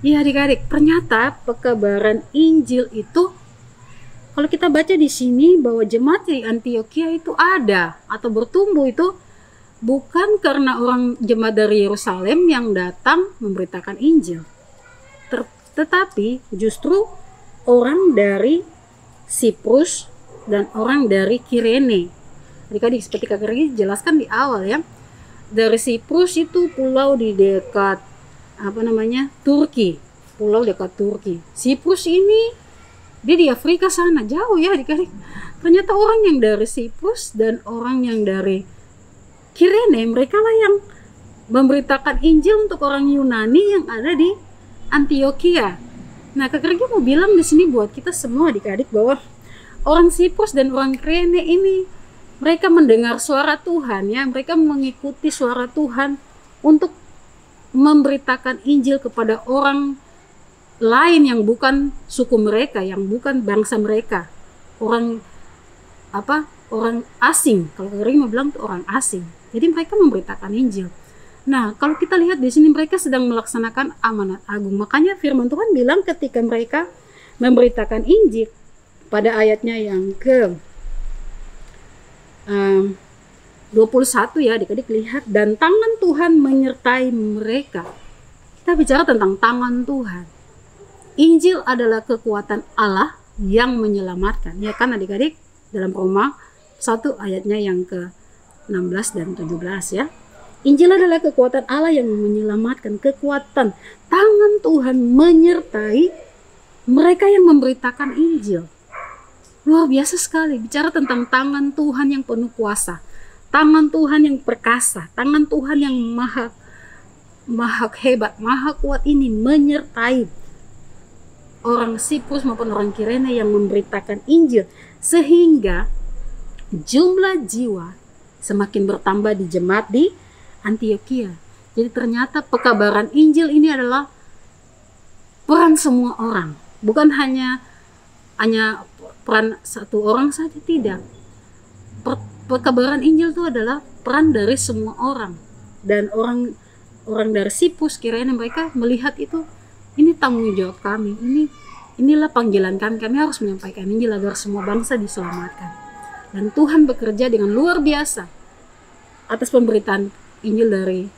Ya adik-adik, ternyata pekabaran Injil itu kalau kita baca di sini bahwa jemaat di Antiokhia itu ada atau bertumbuh itu bukan karena orang jemaat dari Yerusalem yang datang memberitakan Injil, tetapi justru orang dari Siprus dan orang dari Kirene. Adik-adik, seperti Kak Regi jelaskan di awal ya, dari Siprus itu pulau di dekat Turki, pulau dekat Turki. Siprus ini dia di Afrika sana, jauh ya adik-adik. Ternyata orang yang dari Siprus dan orang yang dari Kirene, mereka lah yang memberitakan Injil untuk orang Yunani yang ada di Antiokhia. Nah, Kak Regi mau bilang di sini buat kita semua adik-adik bahwa orang Siprus dan orang Kirene ini mereka mendengar suara Tuhan ya, mereka mengikuti suara Tuhan untuk memberitakan Injil kepada orang lain yang bukan suku mereka, yang bukan bangsa mereka, orang asing. Kalau Kering mau bilang itu orang asing. Jadi mereka memberitakan Injil. Nah, kalau kita lihat di sini mereka sedang melaksanakan amanat agung. Makanya firman Tuhan bilang ketika mereka memberitakan Injil pada ayatnya yang ke 21 ya adik-adik, lihat, dan tangan Tuhan menyertai mereka. Kita bicara tentang tangan Tuhan. Injil adalah kekuatan Allah yang menyelamatkan, ya kan adik-adik, dalam Roma 1 ayatnya yang ke 16 dan 17 ya. Injil adalah kekuatan Allah yang menyelamatkan, kekuatan tangan Tuhan menyertai mereka yang memberitakan Injil. Luar biasa sekali, bicara tentang tangan Tuhan yang penuh kuasa, tangan Tuhan yang perkasa, tangan Tuhan yang maha hebat, maha kuat ini menyertai orang Siprus maupun orang Kirene yang memberitakan Injil, sehingga jumlah jiwa semakin bertambah di jemaat di Antiokhia. Jadi ternyata pekabaran Injil ini adalah peran semua orang, bukan hanya peran satu orang saja, tidak. Pekabaran Injil itu adalah peran dari semua orang, dan orang dari Siprus Kirene mereka melihat itu, ini tanggung jawab kami, inilah panggilan kami harus menyampaikan Injil agar semua bangsa diselamatkan. Dan Tuhan bekerja dengan luar biasa atas pemberitaan Injil dari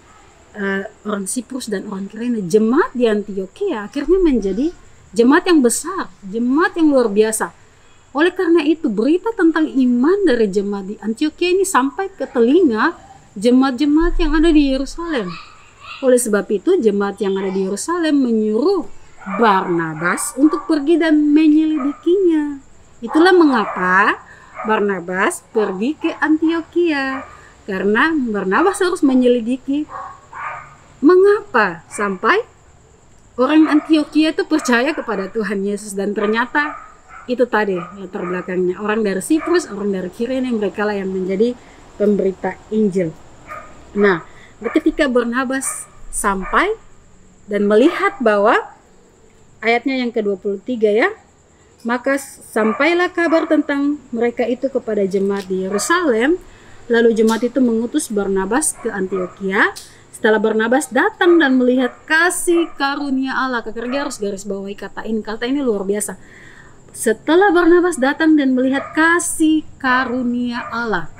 orang Siprus dan orang Kirene. Jemaat di Antiokhia akhirnya menjadi jemaat yang besar, jemaat yang luar biasa. Oleh karena itu, berita tentang iman dari jemaat di Antiokhia ini sampai ke telinga jemaat-jemaat yang ada di Yerusalem. Oleh sebab itu, jemaat yang ada di Yerusalem menyuruh Barnabas untuk pergi dan menyelidikinya. Itulah mengapa Barnabas pergi ke Antiokhia, karena Barnabas harus menyelidiki mengapa sampai orang Antiokhia itu percaya kepada Tuhan Yesus. Dan ternyata itu tadi latar belakangnya, orang dari Siprus, orang dari Kirene, mereka lah yang menjadi pemberita Injil. Nah, ketika Barnabas sampai dan melihat bahwa ayatnya yang ke-23 ya, maka sampailah kabar tentang mereka itu kepada jemaat di Yerusalem. Lalu jemaat itu mengutus Barnabas ke Antiokhia. Setelah Barnabas datang dan melihat kasih karunia Allah, Kakak harus garis bawahi kata ini luar biasa. Setelah Barnabas datang dan melihat kasih karunia Allah.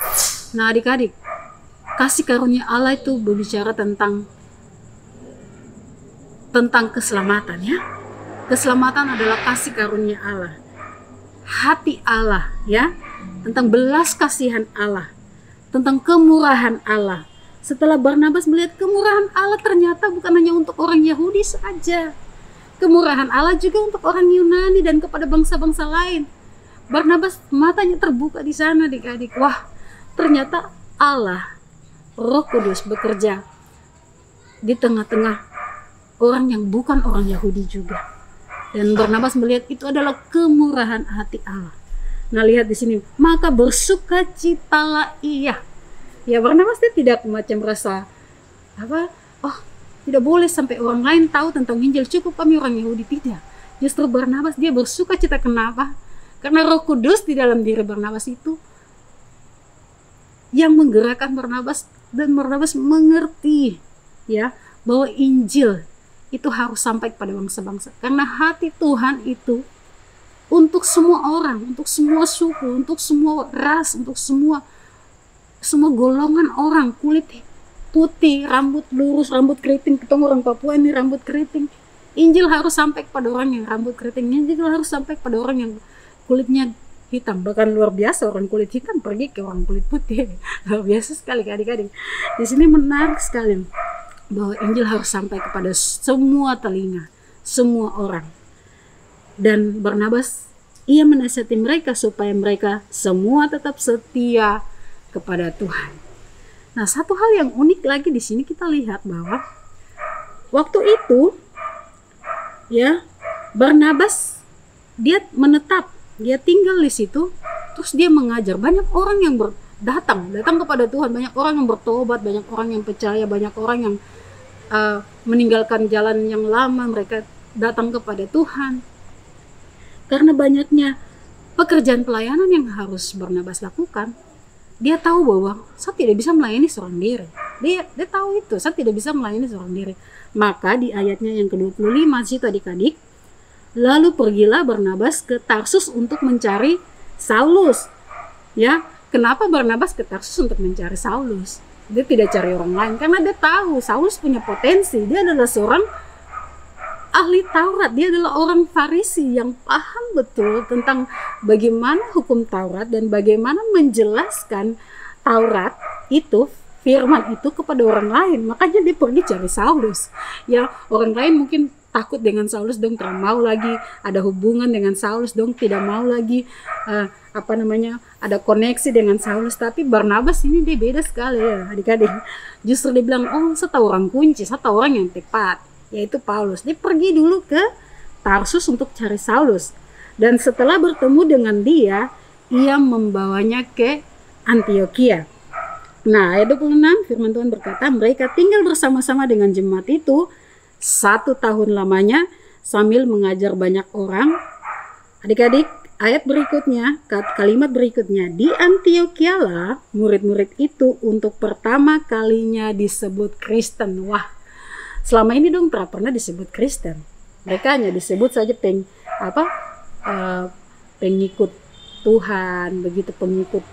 Nah adik-adik, kasih karunia Allah itu berbicara tentang keselamatan ya. Keselamatan adalah kasih karunia Allah, hati Allah ya, tentang belas kasihan Allah, tentang kemurahan Allah. Setelah Barnabas melihat kemurahan Allah, ternyata bukan hanya untuk orang Yahudi saja, kemurahan Allah juga untuk orang Yunani dan kepada bangsa-bangsa lain. Barnabas matanya terbuka di sana adik-adik. Wah, ternyata Allah, Roh Kudus bekerja di tengah-tengah orang yang bukan orang Yahudi juga. Dan Barnabas melihat itu adalah kemurahan hati Allah. Nah, lihat di sini, maka bersukacitalah ia. Ya, Barnabas tidak macam rasa tidak boleh sampai orang lain tahu tentang Injil, cukup kami orang Yahudi, tidak. Justru Barnabas dia bersukacita. Kenapa? Karena Roh Kudus di dalam diri Barnabas itu yang menggerakkan Barnabas, dan Barnabas mengerti ya bahwa Injil itu harus sampai kepada bangsa-bangsa. Karena hati Tuhan itu untuk semua orang, untuk semua suku, untuk semua ras, untuk semua golongan orang, kulit putih, rambut lurus, rambut keriting. Ketemu orang Papua ini rambut keriting. Injil harus sampai kepada orang yang rambut keriting. Injil harus sampai kepada orang yang kulitnya hitam. Bahkan luar biasa, orang kulit hitam pergi ke orang kulit putih. Luar biasa sekali adik-adik. Di sini menarik sekali bahwa Injil harus sampai kepada semua telinga, semua orang. Dan Barnabas, ia menasihati mereka supaya mereka semua tetap setia kepada Tuhan. Nah, satu hal yang unik lagi di sini kita lihat bahwa waktu itu ya Barnabas dia menetap, dia tinggal di situ, terus dia mengajar. Banyak orang yang datang kepada Tuhan, banyak orang yang bertobat, banyak orang yang percaya, banyak orang yang meninggalkan jalan yang lama, mereka datang kepada Tuhan. Karena banyaknya pekerjaan pelayanan yang harus Barnabas lakukan, dia tahu bahwa saya tidak bisa melayani seorang diri. Dia tahu itu, saya tidak bisa melayani seorang diri. Maka di ayatnya yang ke-25 situ adik-adik, lalu pergilah Barnabas ke Tarsus untuk mencari Saulus. Ya, kenapa Barnabas ke Tarsus untuk mencari Saulus? Dia tidak cari orang lain karena dia tahu Saulus punya potensi. Dia adalah seorang ahli Taurat, dia adalah orang Farisi yang paham betul tentang bagaimana hukum Taurat dan bagaimana menjelaskan Taurat itu, firman itu kepada orang lain. Makanya dia pergi cari Saulus. Ya, orang lain mungkin takut dengan Saulus dong, tidak mau lagi ada hubungan dengan Saulus dong, tidak mau lagi ada koneksi dengan Saulus. Tapi Barnabas ini dia beda sekali ya adik-adik. Justru dia bilang, oh saya tahu orang kunci, saya tahu orang yang tepat, yaitu Paulus. Dia pergi dulu ke Tarsus untuk cari Saulus. Dan setelah bertemu dengan dia, ia membawanya ke Antiokhia. Nah, ayat 26 firman Tuhan berkata, mereka tinggal bersama-sama dengan jemaat itu 1 tahun lamanya sambil mengajar banyak orang. Adik-adik, ayat berikutnya, kalimat berikutnya, di Antiokhia lah murid-murid itu untuk pertama kalinya disebut Kristen. Wah, selama ini dong pernah disebut Kristen. Mereka hanya disebut saja pengikut Tuhan, begitu pengikut.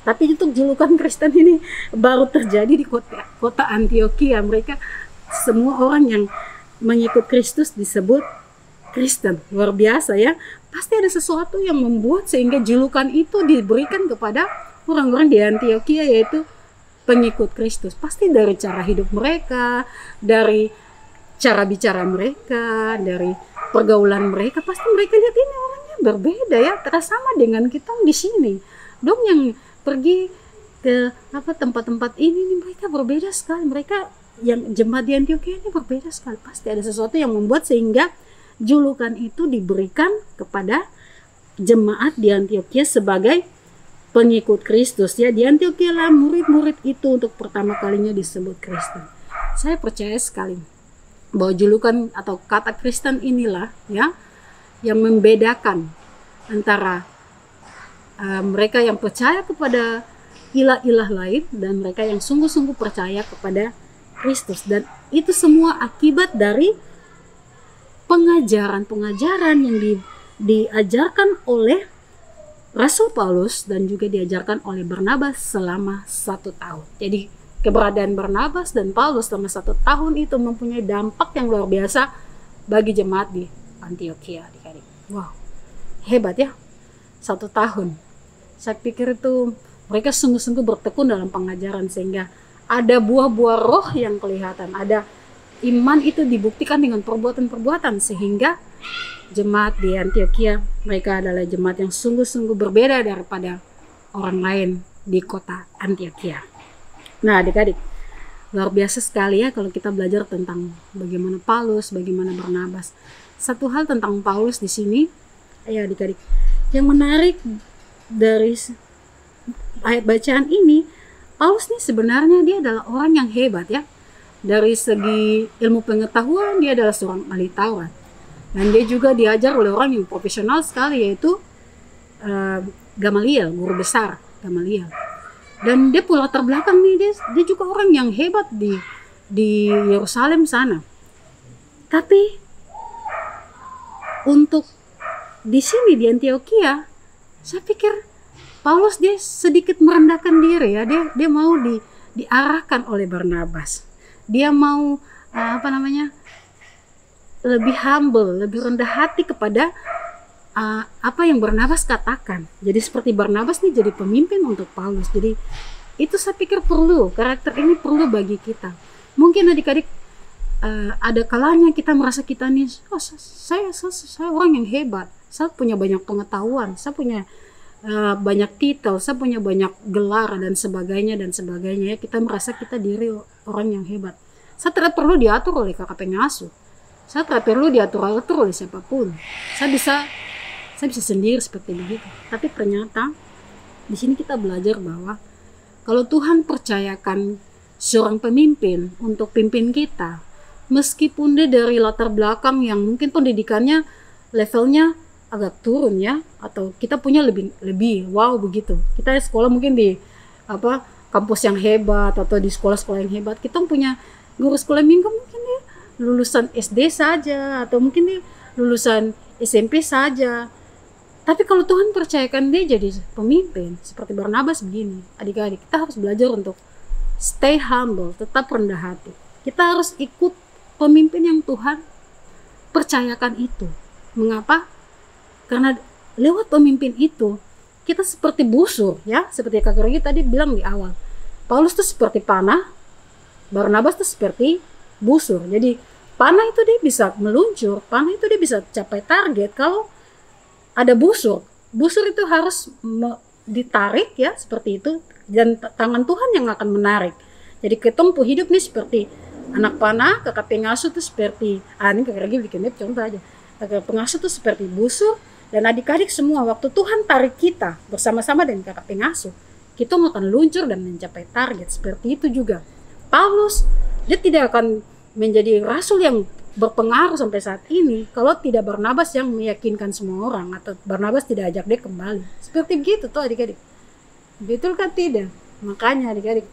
Tapi untuk julukan Kristen ini baru terjadi di kota Antiokhia. Mereka semua orang yang mengikut Kristus disebut Kristen. Luar biasa ya. Pasti ada sesuatu yang membuat sehingga julukan itu diberikan kepada orang-orang di Antiokhia, yaitu pengikut Kristus. Pasti dari cara hidup mereka, dari cara bicara mereka, dari pergaulan mereka. Pasti mereka lihat ini orangnya berbeda ya, terasa sama dengan kita di sini. Dong yang pergi ke tempat-tempat ini mereka berbeda sekali. Mereka yang jemaat di Antiokhia ini berbeda sekali. Pasti ada sesuatu yang membuat sehingga julukan itu diberikan kepada jemaat di Antiokhia sebagai pengikut Kristus ya. Di Antiokhia lah murid-murid itu untuk pertama kalinya disebut Kristen. Saya percaya sekali bahwa julukan atau kata Kristen inilah ya yang membedakan antara mereka yang percaya kepada ilah-ilah lain dan mereka yang sungguh-sungguh percaya kepada Kristus. Dan itu semua akibat dari pengajaran-pengajaran yang diajarkan oleh Rasul Paulus dan juga diajarkan oleh Barnabas selama 1 tahun. Jadi keberadaan Barnabas dan Paulus selama 1 tahun itu mempunyai dampak yang luar biasa bagi jemaat di Antiokhia. Wow, hebat ya, 1 tahun. Saya pikir itu mereka sungguh-sungguh bertekun dalam pengajaran sehingga ada buah-buah roh yang kelihatan. Ada iman itu dibuktikan dengan perbuatan-perbuatan sehingga jemaat di Antiokhia mereka adalah jemaat yang sungguh-sungguh berbeda daripada orang lain di kota Antiokhia. Nah adik-adik, luar biasa sekali ya kalau kita belajar tentang bagaimana Paulus, bagaimana Barnabas. Satu hal tentang Paulus di sini, ya adik-adik, yang menarik dari ayat bacaan ini, Paulus ini sebenarnya dia adalah orang yang hebat ya. Dari segi ilmu pengetahuan dia adalah seorang ahli Taurat. Dan dia juga diajar oleh orang yang profesional sekali, yaitu Gamaliel, guru besar Gamaliel. Dan dia pula terbelakang nih, dia juga orang yang hebat di Yerusalem sana. Tapi untuk di sini di Antioquia, saya pikir Paulus dia sedikit merendahkan diri ya, dia mau diarahkan oleh Barnabas. Dia mau lebih humble, lebih rendah hati kepada apa yang Barnabas katakan. Jadi seperti Barnabas nih jadi pemimpin untuk Paulus. Jadi itu saya pikir perlu, karakter ini perlu bagi kita. Mungkin adik-adik ada kalanya kita merasa kita nih, saya orang yang hebat, saya punya banyak pengetahuan, saya punya banyak titel, saya punya banyak gelar dan sebagainya ya. Kita merasa kita diri orang yang hebat. Saya tidak perlu diatur oleh kakak pengasuh, saya tidak perlu diatur oleh siapapun. Saya bisa sendiri seperti begitu. Tapi ternyata di sini kita belajar bahwa kalau Tuhan percayakan seorang pemimpin untuk pimpin kita, meskipun dia dari latar belakang yang mungkin pendidikannya levelnya agak turun ya, atau kita punya lebih wow begitu. Kita sekolah mungkin di kampus yang hebat atau di sekolah-sekolah yang hebat. Kita punya guru sekolah minggu mungkin dia lulusan SD saja atau mungkin dia lulusan SMP saja. Tapi kalau Tuhan percayakan dia jadi pemimpin seperti Barnabas begini, adik-adik kita harus belajar untuk stay humble, tetap rendah hati. Kita harus ikut pemimpin yang Tuhan percayakan itu. Mengapa? Karena lewat pemimpin itu kita seperti busur ya, seperti Kak Rogi tadi bilang di awal. Paulus itu seperti panah, Barnabas itu seperti busur. Jadi panah itu dia bisa meluncur, panah itu dia bisa capai target kalau ada busur. Busur itu harus ditarik ya, seperti itu, dan tangan Tuhan yang akan menarik. Jadi ketemu hidup nih seperti anak panah, kakak pengasuh itu seperti ini Kak Rogi bikin contoh aja. Kakak pengasuh itu seperti busur, dan adik-adik semua waktu Tuhan tarik kita bersama-sama dengan kakak pengasuh, kita akan luncur dan mencapai target. Seperti itu juga Paulus, dia tidak akan menjadi rasul yang berpengaruh sampai saat ini kalau tidak Barnabas yang meyakinkan semua orang, atau Barnabas tidak ajak dia kembali. Seperti begitu tuh adik-adik. Betul kan tidak? Makanya adik-adik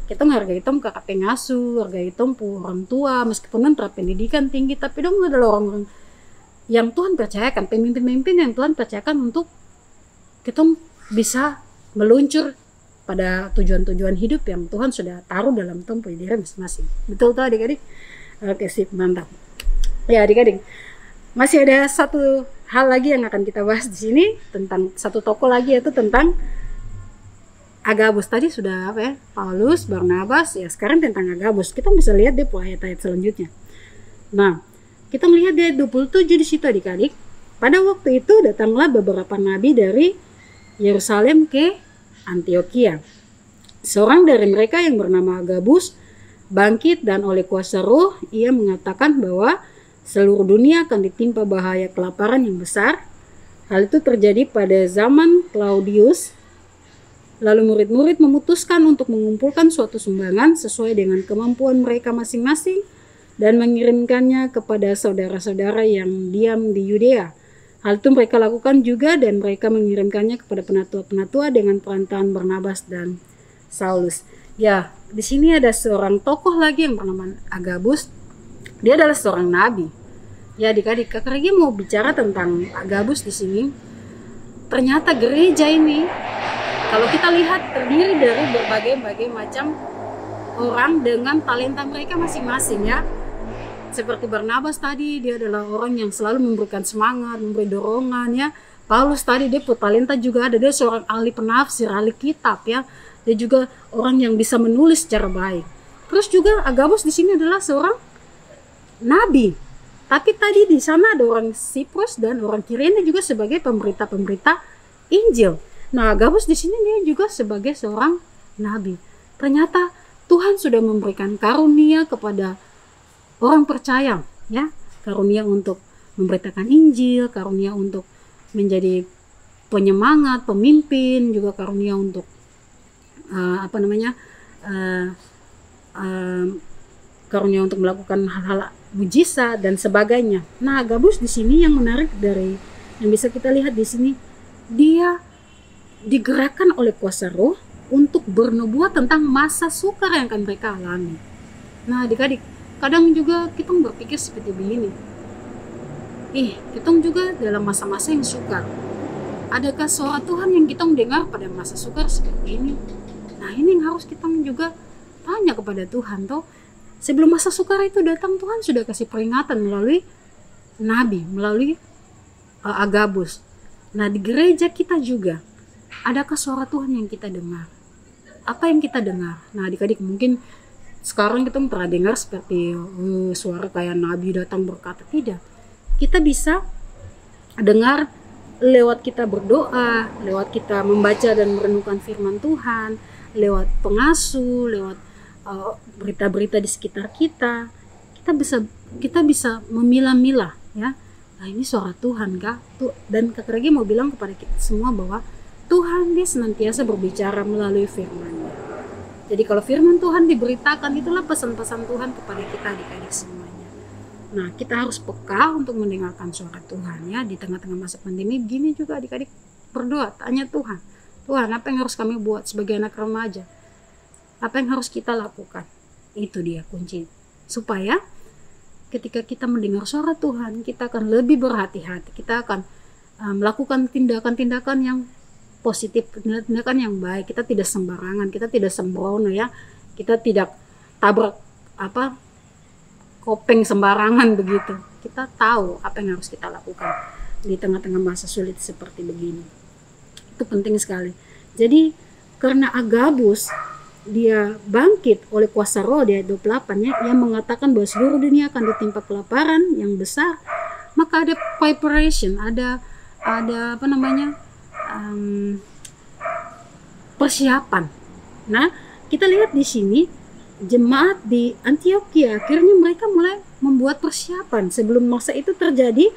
kita menghargai kakak pengasuh, hargai orang tua, meskipun pendidikan tinggi, tapi dong adalah orang-orang yang Tuhan percayakan, pemimpin-pemimpin yang Tuhan percayakan untuk kita bisa meluncur pada tujuan-tujuan hidup yang Tuhan sudah taruh dalam tempuh diri masing-masing. Betul tuh adik-adik? Oke, sip, mantap. Ya adik-adik, masih ada satu hal lagi yang akan kita bahas di sini, tentang satu tokoh lagi, yaitu tentang Agabus. Tadi sudah Paulus, Barnabas, ya sekarang tentang Agabus. Kita bisa lihat deh ayat-ayat selanjutnya. Nah, kita melihat di ayat 27 di situ adik-adik. Pada waktu itu datanglah beberapa nabi dari Yerusalem ke Antioquia. Seorang dari mereka yang bernama Agabus bangkit, dan oleh kuasa roh ia mengatakan bahwa seluruh dunia akan ditimpa bahaya kelaparan yang besar. Hal itu terjadi pada zaman Claudius. Lalu murid-murid memutuskan untuk mengumpulkan suatu sumbangan sesuai dengan kemampuan mereka masing-masing dan mengirimkannya kepada saudara-saudara yang diam di Yudea. Hal itu mereka lakukan juga, dan mereka mengirimkannya kepada penatua-penatua dengan perantaraan Barnabas dan Saulus. Ya, di sini ada seorang tokoh lagi yang bernama Agabus. Dia adalah seorang nabi. Ya, adik-adik, Kak Regi mau bicara tentang Agabus di sini. Ternyata gereja ini, kalau kita lihat, terdiri dari berbagai macam orang dengan talenta mereka masing-masing ya. Seperti Barnabas tadi, dia adalah orang yang selalu memberikan semangat, memberi dorongan ya. Paulus tadi dia talenta juga ada, dia seorang ahli penafsir, ahli kitab ya. Dia juga orang yang bisa menulis secara baik. Terus juga Agabus di sini adalah seorang nabi. Tapi tadi di sana ada orang Siprus dan orang Kirene juga sebagai pemberita-pemberita Injil. Nah, Agabus di sini dia juga sebagai seorang nabi. Ternyata Tuhan sudah memberikan karunia kepada orang percaya ya, karunia untuk memberitakan Injil, karunia untuk menjadi penyemangat, pemimpin, juga karunia untuk karunia untuk melakukan hal-hal mujizat dan sebagainya. Nah, Agabus di sini yang menarik dari yang bisa kita lihat di sini, dia digerakkan oleh kuasa roh untuk bernubuat tentang masa sukar yang akan mereka alami. Nah, adik-adik, kadang juga kita berpikir seperti begini, kita juga dalam masa-masa yang sukar. Adakah suara Tuhan yang kita dengar pada masa sukar seperti ini? Nah, ini yang harus kita juga tanya kepada Tuhan toh. Sebelum masa sukar itu datang, Tuhan sudah kasih peringatan melalui nabi, melalui Agabus. Nah, di gereja kita juga, adakah suara Tuhan yang kita dengar? Apa yang kita dengar? Nah, adik-adik, mungkin sekarang kita pernah dengar seperti suara kayak nabi datang berkata. Tidak. Kita bisa dengar lewat kita berdoa, lewat kita membaca dan merenungkan firman Tuhan, lewat pengasuh, lewat berita-berita di sekitar kita. Kita bisa memilah-milah, ya. Nah, ini suara Tuhan kah? Dan Kak Regi mau bilang kepada kita semua bahwa Tuhan dia senantiasa berbicara melalui firman-Nya. Jadi kalau firman Tuhan diberitakan, itulah pesan-pesan Tuhan kepada kita adik-adik semuanya. Nah, kita harus peka untuk mendengarkan suara Tuhan, ya. Di tengah-tengah masa pandemi begini juga adik-adik berdoa, tanya Tuhan. Tuhan, apa yang harus kami buat sebagai anak remaja? Apa yang harus kita lakukan? Itu dia kunci. Supaya ketika kita mendengar suara Tuhan, kita akan lebih berhati-hati. Kita akan melakukan tindakan-tindakan yang positif, tindakan yang baik. Kita tidak sembarangan, kita tidak sembrono, ya. Kita tidak tabrak kopeng sembarangan begitu. Kita tahu apa yang harus kita lakukan di tengah-tengah masa sulit seperti begini. Itu penting sekali. Jadi karena Agabus dia bangkit oleh kuasa roh di ayat 28, ya, yang mengatakan bahwa seluruh dunia akan ditimpa kelaparan yang besar, maka ada preparation, ada persiapan. Nah, kita lihat di sini jemaat di Antioquia akhirnya mereka mulai membuat persiapan. Sebelum masa itu terjadi,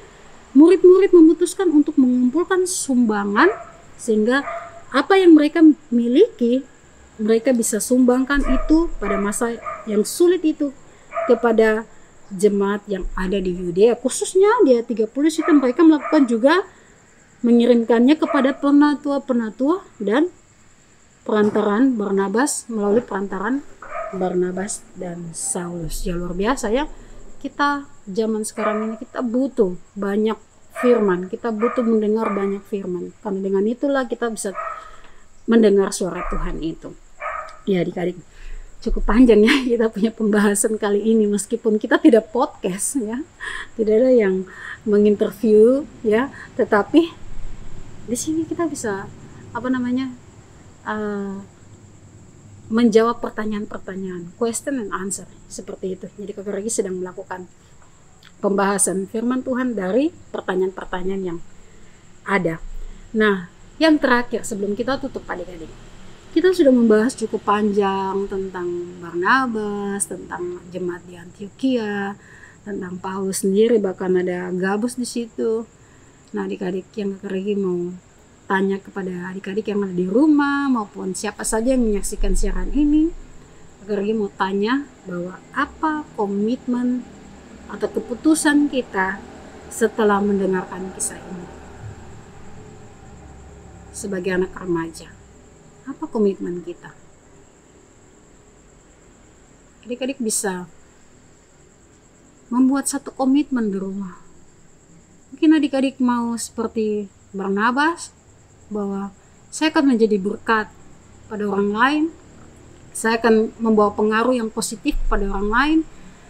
murid-murid memutuskan untuk mengumpulkan sumbangan sehingga apa yang mereka miliki mereka bisa sumbangkan itu pada masa yang sulit itu kepada jemaat yang ada di Yudea. Khususnya di ayat 30 itu mereka melakukan juga mengirimkannya kepada penatua-penatua dan perantaran Barnabas, melalui perantaran Barnabas dan Saulus. Ya, luar biasa, ya. Kita zaman sekarang ini kita butuh banyak firman, kita butuh mendengar banyak firman, karena dengan itulah kita bisa mendengar suara Tuhan itu. Ya, adik-adik, cukup panjang, ya, kita punya pembahasan kali ini, meskipun kita tidak podcast, ya, tidak ada yang menginterview, ya, tetapi di sini kita bisa menjawab pertanyaan-pertanyaan, question and answer, seperti itu. Jadi Kak Regi sedang melakukan pembahasan firman Tuhan dari pertanyaan-pertanyaan yang ada. Nah, yang terakhir sebelum kita tutup adik-adik, kita sudah membahas cukup panjang tentang Barnabas, tentang jemaat di Antioquia, tentang Paulus sendiri, bahkan ada Agabus di situ. Nah, adik-adik yang Kak Regi mau tanya kepada adik-adik yang ada di rumah maupun siapa saja yang menyaksikan siaran ini, Kak Regi mau tanya bahwa apa komitmen atau keputusan kita setelah mendengarkan kisah ini sebagai anak remaja. Apa komitmen kita? Adik-adik bisa membuat satu komitmen di rumah. Mungkin adik-adik mau seperti Barnabas, bahwa saya akan menjadi berkat pada orang lain, saya akan membawa pengaruh yang positif pada orang lain,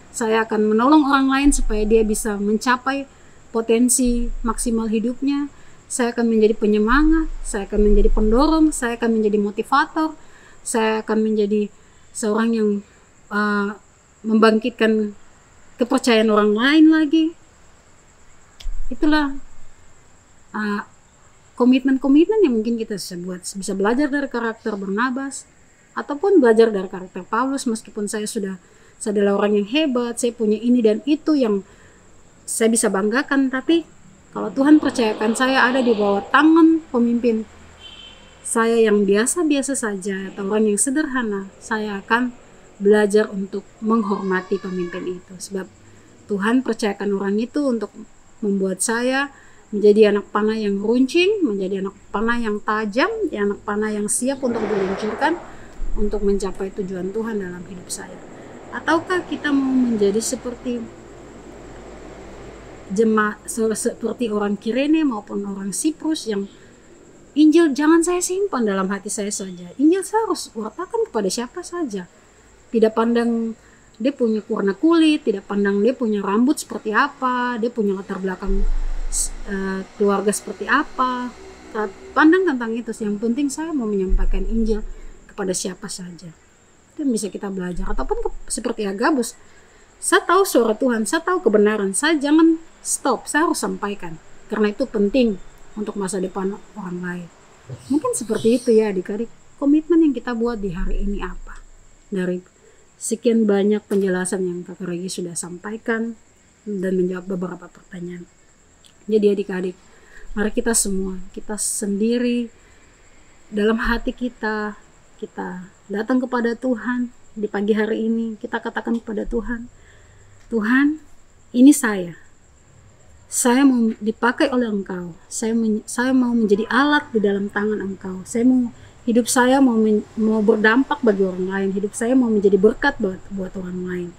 saya akan menolong orang lain supaya dia bisa mencapai potensi maksimal hidupnya, saya akan menjadi penyemangat, saya akan menjadi pendorong, saya akan menjadi motivator, saya akan menjadi seorang yang membangkitkan kepercayaan orang lain lagi. Itulah komitmen-komitmen yang mungkin kita bisa buat. Bisa belajar dari karakter Barnabas ataupun belajar dari karakter Paulus. Meskipun saya adalah orang yang hebat, saya punya ini dan itu yang saya bisa banggakan, tapi kalau Tuhan percayakan saya ada di bawah tangan pemimpin saya yang biasa-biasa saja atau orang yang sederhana, saya akan belajar untuk menghormati pemimpin itu. Sebab Tuhan percayakan orang itu untuk membuat saya menjadi anak panah yang runcing, menjadi anak panah yang tajam, anak panah yang siap untuk diluncurkan untuk mencapai tujuan Tuhan dalam hidup saya. Ataukah kita mau menjadi seperti seperti orang Kirene maupun orang Siprus yang Injil jangan saya simpan dalam hati saya saja. Injil saya harus wartakan kepada siapa saja. Tidak pandang dia punya warna kulit, tidak pandang dia punya rambut seperti apa, dia punya latar belakang keluarga seperti apa. Pandang tentang itu. Yang penting saya mau menyampaikan Injil kepada siapa saja. Itu yang bisa kita belajar. Ataupun seperti Agabus, saya tahu suara Tuhan, saya tahu kebenaran, saya jangan stop, saya harus sampaikan. Karena itu penting untuk masa depan orang lain. Mungkin seperti itu ya adik-adik. Komitmen yang kita buat di hari ini apa? Dari sekian banyak penjelasan yang Kakak Regi sudah sampaikan dan menjawab beberapa pertanyaan. Jadi adik-adik, mari kita semua, kita sendiri dalam hati kita datang kepada Tuhan di pagi hari ini. Kita katakan kepada Tuhan, Tuhan, ini saya mau dipakai oleh Engkau. Saya mau menjadi alat di dalam tangan Engkau. Hidup saya mau berdampak bagi orang lain. Hidup saya mau menjadi berkat buat orang lain.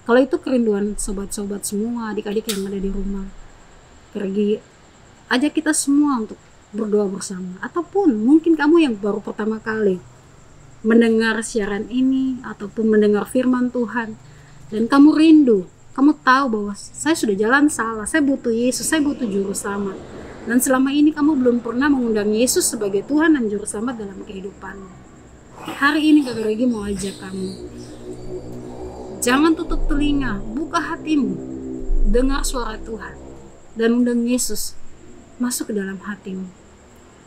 Kalau itu kerinduan sobat-sobat semua, adik-adik yang ada di rumah, pergi ajak kita semua untuk berdoa bersama. Ataupun mungkin kamu yang baru pertama kali mendengar siaran ini ataupun mendengar firman Tuhan dan kamu rindu, kamu tahu bahwa saya sudah jalan salah, saya butuh Yesus, saya butuh juru selamat. Dan selama ini kamu belum pernah mengundang Yesus sebagai Tuhan dan juru selamat dalam kehidupanmu. Hari ini Kakak Regi mau ajak kamu, jangan tutup telinga, buka hatimu, dengar suara Tuhan dan undang Yesus masuk ke dalam hatimu.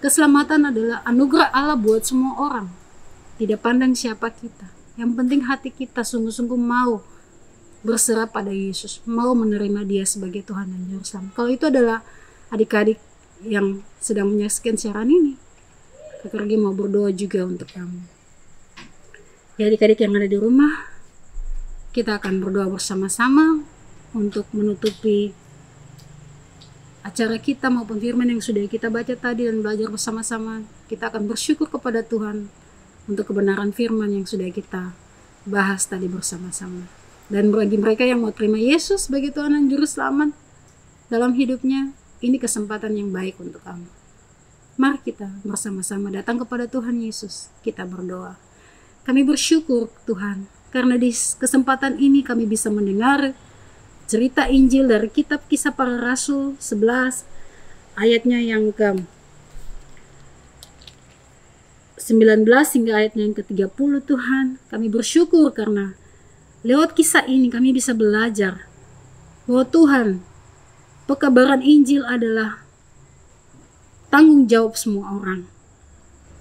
Keselamatan adalah anugerah Allah buat semua orang. Tidak pandang siapa kita. Yang penting hati kita sungguh-sungguh mau berserah pada Yesus, mau menerima Dia sebagai Tuhan dan Juru Selamat. Kalau itu adalah adik-adik yang sedang menyaksikan siaran ini, Kakak Regi mau berdoa juga untuk kamu. Ya adik-adik yang ada di rumah, kita akan berdoa bersama-sama untuk menutupi acara kita maupun firman yang sudah kita baca tadi dan belajar bersama-sama. Kita akan bersyukur kepada Tuhan untuk kebenaran firman yang sudah kita bahas tadi bersama-sama. Dan bagi mereka yang mau terima Yesus sebagai Tuhan dan Juru Selamat dalam hidupnya, ini kesempatan yang baik untuk kamu. Mari kita bersama-sama datang kepada Tuhan Yesus. Kita berdoa. Kami bersyukur Tuhan, karena di kesempatan ini kami bisa mendengar cerita Injil dari kitab Kisah Para Rasul 11 ayatnya yang ke 19 hingga ayatnya yang ke-30. Tuhan, kami bersyukur karena lewat kisah ini kami bisa belajar bahwa Tuhan, pekabaran Injil adalah tanggung jawab semua orang.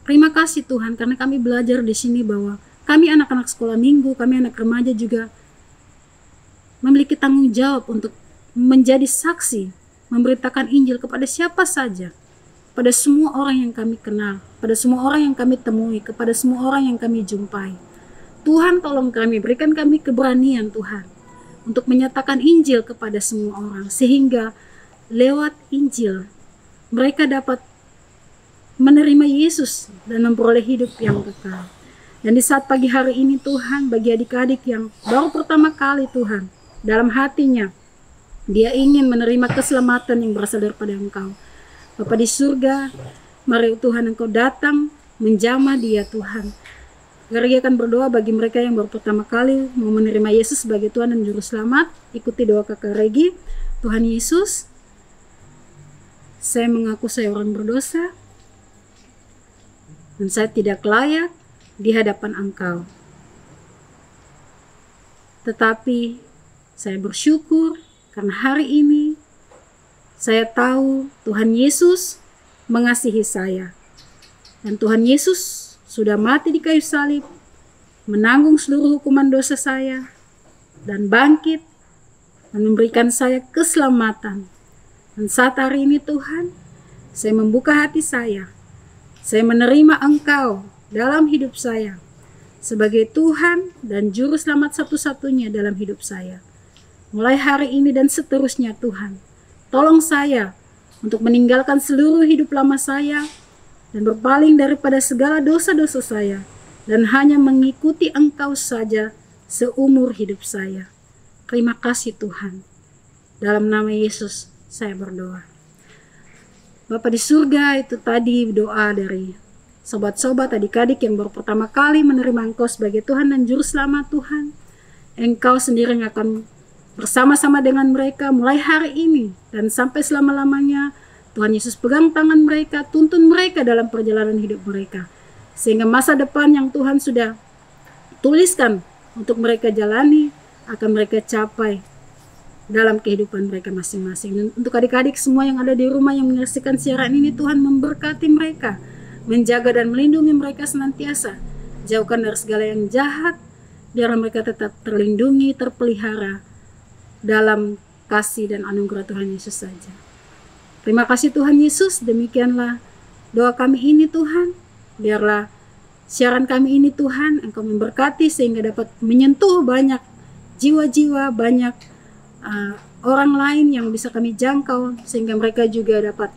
Terima kasih Tuhan karena kami belajar di sini bahwa kami anak-anak sekolah minggu, kami anak remaja juga memiliki tanggung jawab untuk menjadi saksi, memberitakan Injil kepada siapa saja, pada semua orang yang kami kenal, pada semua orang yang kami temui, kepada semua orang yang kami jumpai. Tuhan tolong kami, berikan kami keberanian Tuhan untuk menyatakan Injil kepada semua orang, sehingga lewat Injil mereka dapat menerima Yesus dan memperoleh hidup yang kekal. Dan di saat pagi hari ini Tuhan, bagi adik-adik yang baru pertama kali Tuhan, dalam hatinya dia ingin menerima keselamatan yang berasal daripada Engkau, Bapa di surga, mari Tuhan Engkau datang menjamah dia Tuhan. Regi akan berdoa bagi mereka yang baru pertama kali mau menerima Yesus sebagai Tuhan dan Juru Selamat. Ikuti doa Kakak Regi. Tuhan Yesus, saya mengaku saya orang berdosa dan saya tidak layak di hadapan Engkau. Tetapi saya bersyukur karena hari ini saya tahu Tuhan Yesus mengasihi saya. Dan Tuhan Yesus sudah mati di kayu salib, menanggung seluruh hukuman dosa saya, dan bangkit, dan memberikan saya keselamatan. Dan saat hari ini Tuhan, saya membuka hati saya menerima Engkau dalam hidup saya, sebagai Tuhan dan Juru Selamat satu-satunya dalam hidup saya. Mulai hari ini dan seterusnya Tuhan, tolong saya untuk meninggalkan seluruh hidup lama saya, dan berpaling daripada segala dosa-dosa saya, dan hanya mengikuti Engkau saja seumur hidup saya. Terima kasih Tuhan. Dalam nama Yesus saya berdoa. Bapa di surga, itu tadi doa dari sobat-sobat adik-adik yang baru pertama kali menerima Engkau sebagai Tuhan dan Juru Selamat Tuhan. Engkau sendiri yang akan bersama-sama dengan mereka mulai hari ini dan sampai selama-lamanya. Tuhan Yesus pegang tangan mereka, tuntun mereka dalam perjalanan hidup mereka. Sehingga masa depan yang Tuhan sudah tuliskan untuk mereka jalani, akan mereka capai dalam kehidupan mereka masing-masing. Dan untuk adik-adik semua yang ada di rumah yang menyaksikan siaran ini, Tuhan memberkati mereka, menjaga dan melindungi mereka senantiasa. Jauhkan dari segala yang jahat, biar mereka tetap terlindungi, terpelihara dalam kasih dan anugerah Tuhan Yesus saja. Terima kasih Tuhan Yesus, demikianlah doa kami ini Tuhan. Biarlah siaran kami ini Tuhan, Engkau memberkati sehingga dapat menyentuh banyak jiwa-jiwa, banyak orang lain yang bisa kami jangkau, sehingga mereka juga dapat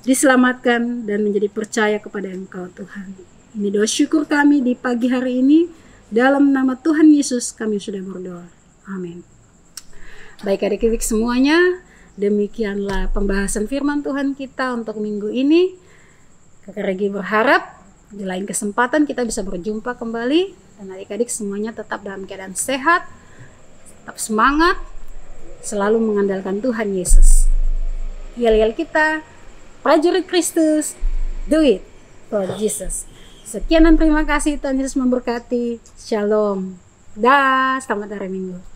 diselamatkan dan menjadi percaya kepada Engkau Tuhan. Ini doa syukur kami di pagi hari ini, dalam nama Tuhan Yesus kami sudah berdoa. Amin. Baik adik-adik semuanya, demikianlah pembahasan firman Tuhan kita untuk minggu ini. Kakak Regi berharap di lain kesempatan kita bisa berjumpa kembali, dan adik-adik semuanya tetap dalam keadaan sehat, tetap semangat, selalu mengandalkan Tuhan Yesus. Yel-yel kita, prajurit Kristus, do it for Jesus. Sekian dan terima kasih, Tuhan Yesus memberkati. Shalom. Dah, selamat hari Minggu.